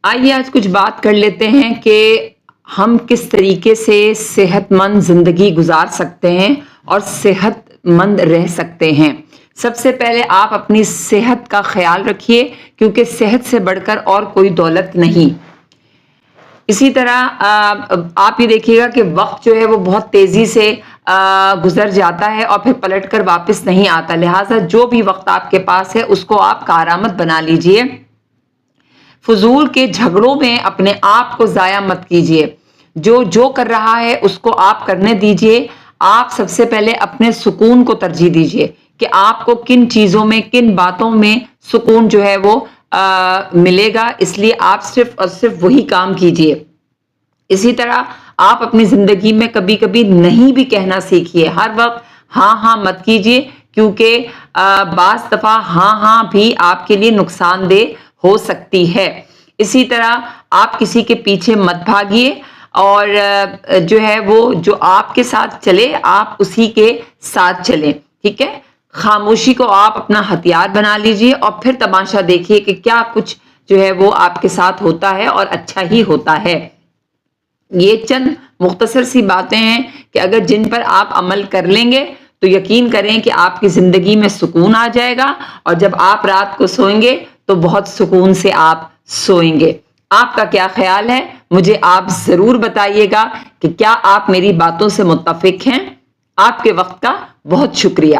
آئیے آج کچھ بات کر لیتے ہیں کہ ہم کس طریقے سے صحت مند زندگی گزار سکتے ہیں اور صحت مند رہ سکتے ہیں۔ سب سے پہلے آپ اپنی صحت کا خیال رکھیے، کیونکہ صحت سے بڑھ کر اور کوئی دولت نہیں۔ اسی طرح آپ یہ دیکھیے گا کہ وقت جو ہے وہ بہت تیزی سے گزر جاتا ہے اور پھر پلٹ کر واپس نہیں آتا، لہٰذا جو بھی وقت آپ کے پاس ہے اس کو آپ کارآمد بنا لیجئے۔ فضول کے جھگڑوں میں اپنے آپ کو ضائع مت کیجیے، جو کر رہا ہے اس کو آپ کرنے دیجیے۔ آپ سب سے پہلے اپنے سکون کو ترجیح دیجیے کہ آپ کو کن چیزوں میں، کن باتوں میں سکون جو ہے وہ ملے گا، اس لیے آپ صرف اور صرف وہی کام کیجیے۔ اسی طرح آپ اپنی زندگی میں کبھی کبھی نہیں بھی کہنا سیکھیے، ہر وقت ہاں ہاں مت کیجیے، کیونکہ بعض دفعہ ہاں ہاں بھی آپ کے لیے نقصان دہ ہو سکتی ہے۔ اسی طرح آپ کسی کے پیچھے مت بھاگیے، اور جو ہے وہ جو آپ کے ساتھ چلے آپ اسی کے ساتھ چلیں، ٹھیک ہے؟ خاموشی کو آپ اپنا ہتھیار بنا لیجیے اور پھر تماشا دیکھیے کہ کیا کچھ جو ہے وہ آپ کے ساتھ ہوتا ہے اور اچھا ہی ہوتا ہے۔ یہ چند مختصر سی باتیں ہیں کہ اگر جن پر آپ عمل کر لیں گے تو یقین کریں کہ آپ کی زندگی میں سکون آ جائے گا، اور جب آپ رات کو سوئیں گے تو بہت سکون سے آپ سوئیں گے۔ آپ کا کیا خیال ہے؟ مجھے آپ ضرور بتائیے گا کہ کیا آپ میری باتوں سے متفق ہیں۔ آپ کے وقت کا بہت شکریہ۔